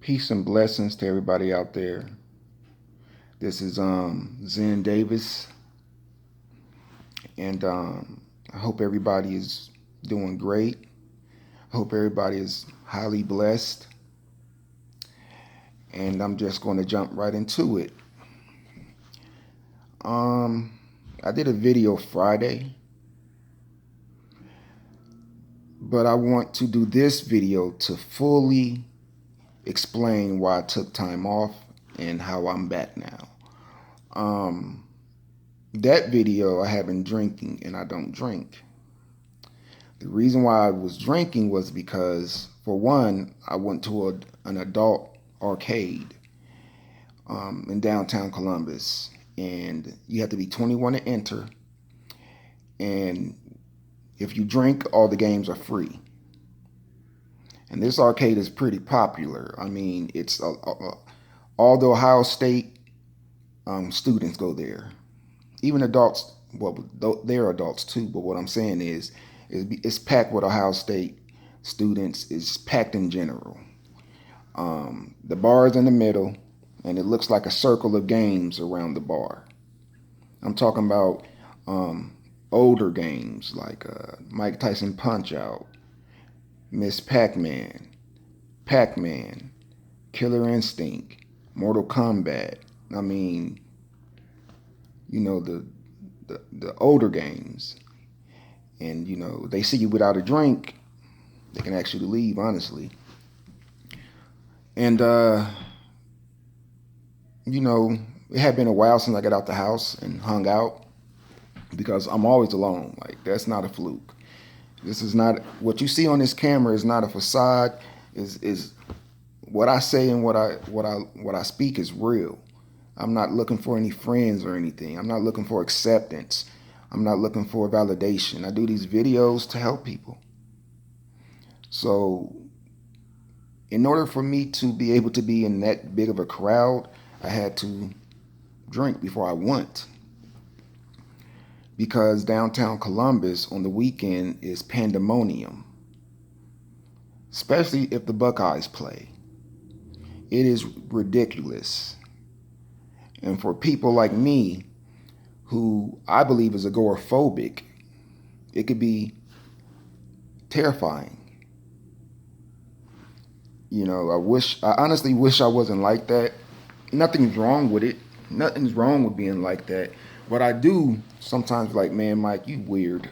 Peace and blessings to everybody out there. This is Zen Davis, and I hope everybody is doing great. I hope everybody is highly blessed, and I'm just going to jump right into it. Um, I did a video Friday, but I want to do this video to fully explain why I took time off and how I'm back now. That video I have been drinking, and I don't drink. The reason why I was drinking was because, for one, I went to an adult arcade in downtown Columbus, and you have to be 21 to enter. And if you drink, all the games are free. And this arcade is pretty popular. I mean, it's all the Ohio State students go there. Even adults, well, they're adults too. But what I'm saying is it's packed with Ohio State students. It's packed in general. The bar is in the middle, and it looks like a circle of games around the bar. I'm talking about older games like Mike Tyson Punch-Out, Miss Pac-Man, Pac-Man, Killer Instinct, Mortal Kombat. I mean, the older games. And they see you without a drink, they can actually leave, honestly. And it had been a while since I got out the house and hung out, because I'm always alone. Like, that's not a fluke. This is not what you see on this camera. Is not a facade. Is what I say and what I speak is real. I'm not looking for any friends or anything. I'm not looking for acceptance. I'm not looking for validation. I do these videos to help people. So in order for me to be able to be in that big of a crowd, I had to drink before I went. Because downtown Columbus on the weekend is pandemonium, especially if the Buckeyes play. It is ridiculous. And for people like me, who I believe is agoraphobic, it could be terrifying. I honestly wish I wasn't like that. Nothing's wrong with it. Nothing's wrong with being like that. But I do sometimes like, man, Mike, you weird.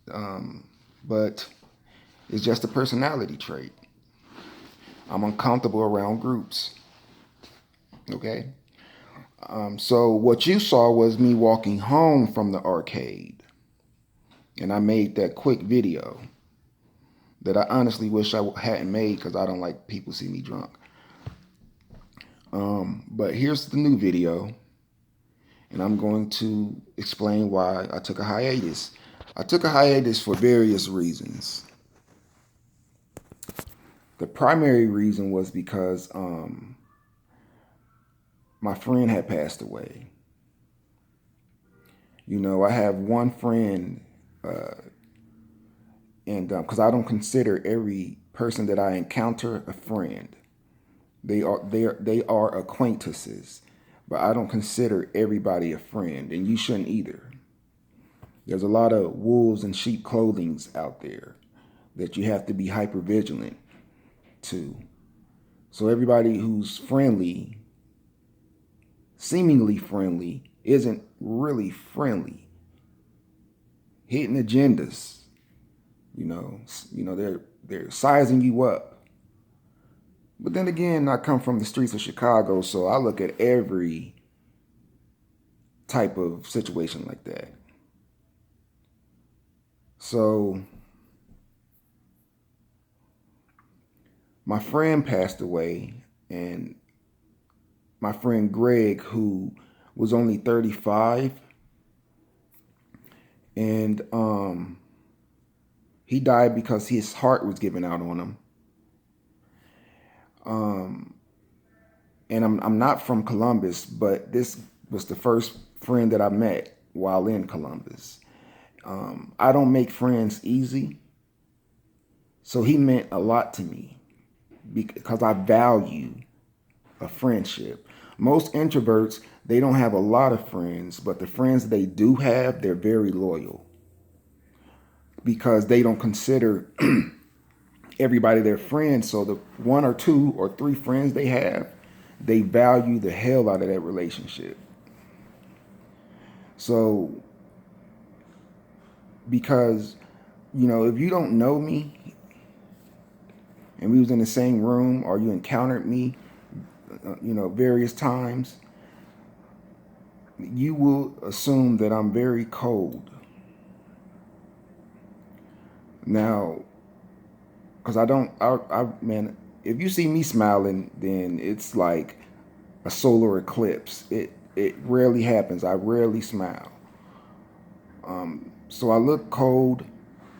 But it's just a personality trait. I'm uncomfortable around groups. Okay? So what you saw was me walking home from the arcade. And I made that quick video that I honestly wish I hadn't made, because I don't like people see me drunk. But here's the new video, and I'm going to explain why I took a hiatus. I took a hiatus for various reasons. The primary reason was because my friend had passed away. I have one friend, and because I don't consider every person that I encounter a friend. They are acquaintances, but I don't consider everybody a friend, and you shouldn't either. There's a lot of wolves in sheep clothing out there that you have to be hyper vigilant to. So everybody who's friendly, seemingly friendly, isn't really friendly. Hidden agendas. They're sizing you up. But then again, I come from the streets of Chicago, so I look at every type of situation like that. So my friend passed away, and my friend Greg, who was only 35, and he died because his heart was giving out on him. And I'm not from Columbus, but this was the first friend that I met while in Columbus. I don't make friends easy, so he meant a lot to me because I value a friendship. Most introverts, they don't have a lot of friends, but the friends they do have, they're very loyal because they don't consider everybody their friend. So the one or two or three friends they have, they value the hell out of that relationship. So because, if you don't know me and we was in the same room or you encountered me, various times, you will assume that I'm very cold. Now, because man, if you see me smiling, then it's like a solar eclipse. It rarely happens. I rarely smile. So I look cold,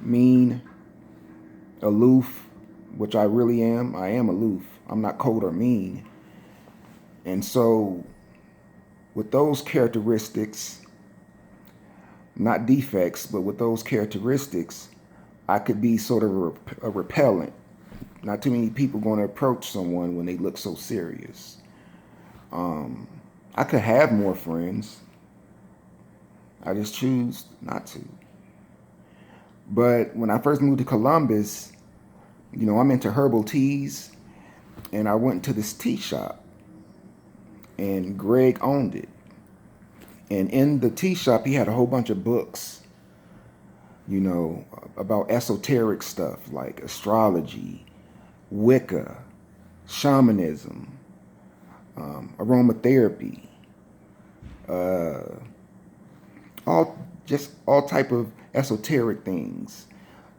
mean, aloof, which I really am. I am aloof. I'm not cold or mean. And so with those characteristics, not defects, but with those characteristics, I could be sort of a repellent. Not too many people going to approach someone when they look so serious. I could have more friends. I just choose not to. But when I first moved to Columbus, I'm into herbal teas, and I went to this tea shop, and Greg owned it. And in the tea shop, he had a whole bunch of books, about esoteric stuff like astrology, Wicca, shamanism, aromatherapy, all type of esoteric things.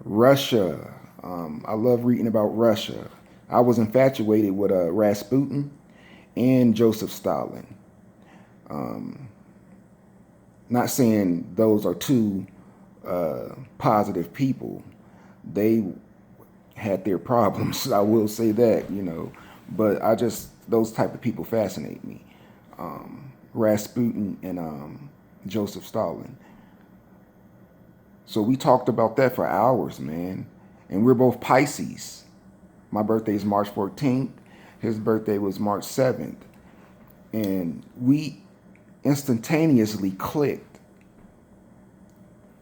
Russia, I love reading about Russia. I was infatuated with Rasputin and Joseph Stalin. Not saying those are two positive people. They had their problems. I will say that, but those type of people fascinate me. Rasputin and Joseph Stalin. So we talked about that for hours, man. And we're both Pisces. My birthday is March 14th. His birthday was March 7th. And we instantaneously clicked.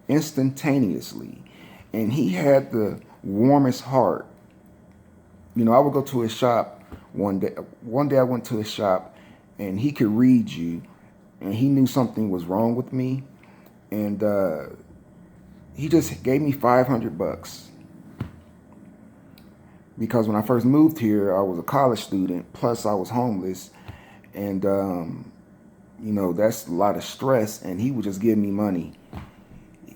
Instantaneously. And he had the warmest heart. I would go to his shop one day. One day I went to his shop and he could read you. And he knew something was wrong with me. And he just gave me $500. Because when I first moved here, I was a college student, plus I was homeless. And, that's a lot of stress. And he would just give me money.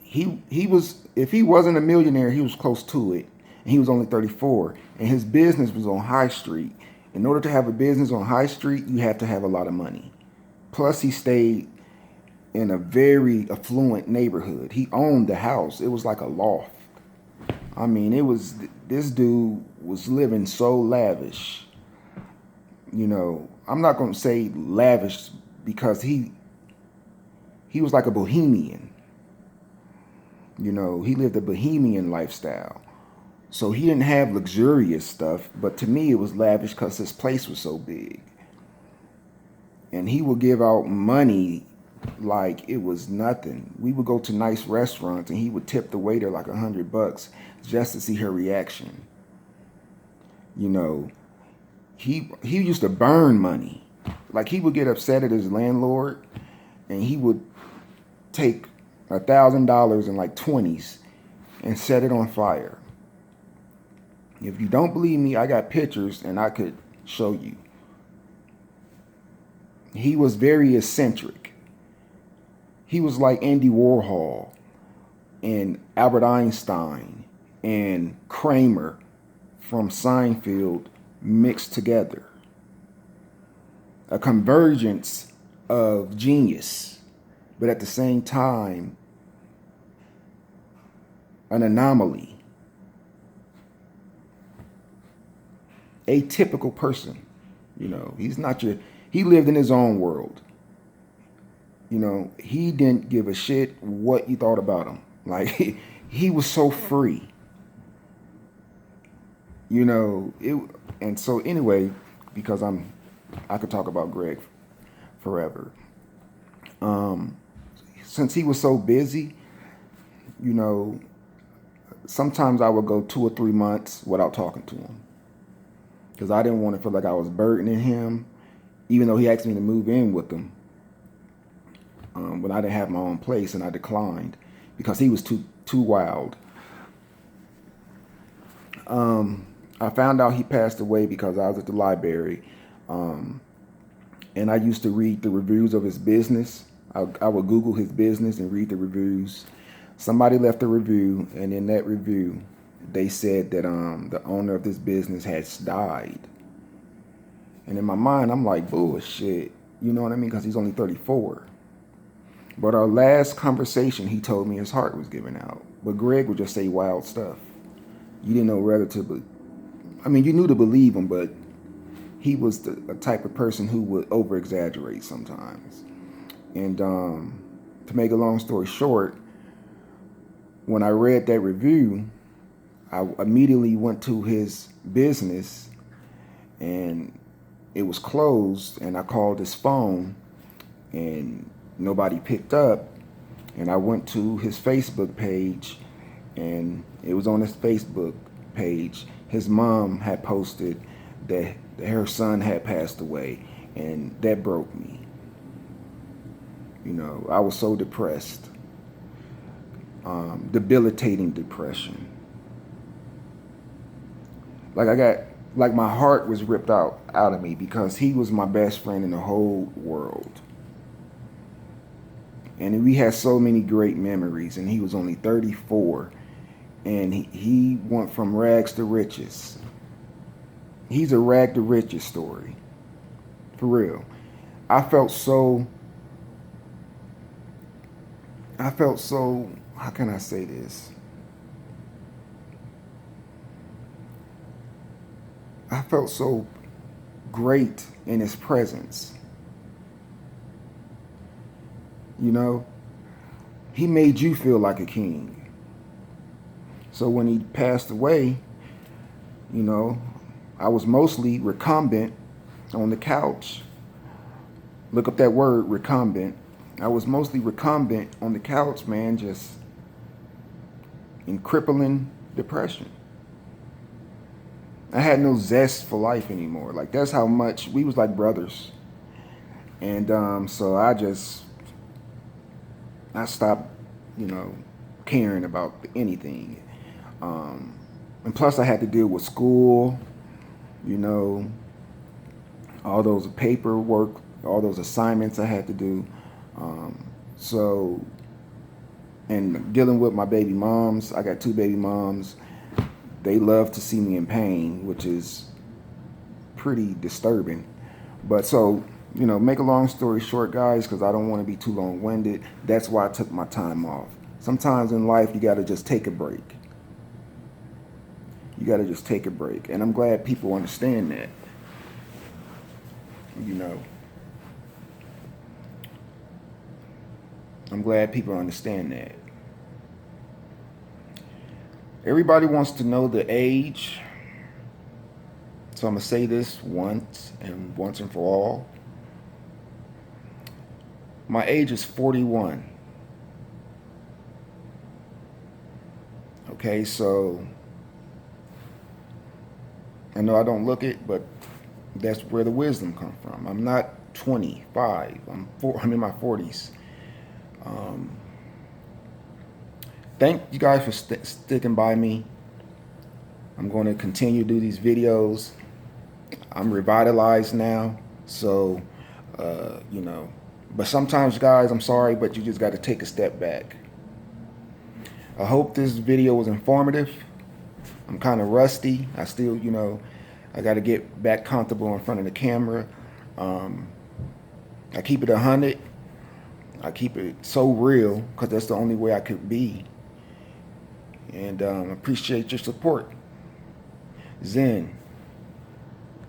He was, if he wasn't a millionaire, he was close to it. And he was only 34. And his business was on High Street. In order to have a business on High Street, you have to have a lot of money. Plus, he stayed in a very affluent neighborhood. He owned the house. It was like a loft. I mean, this dude was living so lavish. I'm not going to say lavish because he was like a bohemian. He lived a bohemian lifestyle. So he didn't have luxurious stuff, but to me it was lavish because his place was so big. And he would give out money like it was nothing. We would go to nice restaurants and he would tip the waiter like $100 just to see her reaction. He used to burn money. Like he would get upset at his landlord and he would take $1,000 in like 20s and set it on fire. If you don't believe me, I got pictures and I could show you. He was very eccentric. He was like Andy Warhol and Albert Einstein and Kramer from Seinfeld mixed together. A convergence of genius, but at the same time, an anomaly. A typical person. He's not he lived in his own world. He didn't give a shit what you thought about him. Like, he was so free. And And so anyway, because I could talk about Greg forever. Since he was so busy, you know, sometimes I would go 2 or 3 months without talking to him because I didn't want to feel like I was burdening him, even though he asked me to move in with him when I didn't have my own place, and I declined because he was too wild. I found out he passed away because I was at the library, and I used to read the reviews of his business. I would Google his business and read the reviews. Somebody left a review, and in that review, they said that the owner of this business has died. And in my mind, I'm like, bullshit. You know what I mean? Because he's only 34. But our last conversation, he told me his heart was giving out. But Greg would just say wild stuff. You didn't know whether to, I mean, you knew to believe him, but he was a type of person who would over-exaggerate sometimes. And to make a long story short, when I read that review, I immediately went to his business, and it was closed, and I called his phone, and nobody picked up. And I went to his Facebook page, and it was on his Facebook page. His mom had posted that her son had passed away, and that broke me. You know, I was so depressed, debilitating depression. Like my heart was ripped out of me because he was my best friend in the whole world. And we had so many great memories, and he was only 34, and he went from rags to riches. He's a rag to riches story, for real. I felt so, how can I say this? I felt so great in his presence. You know, he made you feel like a king. So when he passed away, you know, I was mostly recumbent on the couch. Look up that word, recumbent. I was mostly recumbent on the couch, man, just in crippling depression. I had no zest for life anymore. Like, that's how much we was like brothers. And so I stopped, you know, caring about anything. And plus I had to deal with school, you know, all those paperwork, all those assignments I had to do. And dealing with my baby moms, I got 2 baby moms. They love to see me in pain, which is pretty disturbing. But so, you know, make a long story short, guys, because I don't want to be too long-winded. That's why I took my time off. Sometimes in life, you got to just take a break. You got to just take a break. And I'm glad people understand that. You know. I'm glad people understand that. Everybody wants to know the age. So I'm going to say this once and for all. My age is 41. Okay, so I know I don't look it, but that's where the wisdom comes from. I'm not 25. I'm in my 40s. Thank you guys for sticking by me. I'm going to continue to do these videos. I'm revitalized now, so you know. But sometimes, guys, I'm sorry, but you just got to take a step back. I hope this video was informative. I'm kind of rusty. I still, you know, I got to get back comfortable in front of the camera. I keep it 100. I keep it so real because that's the only way I could be. And appreciate your support. Zen.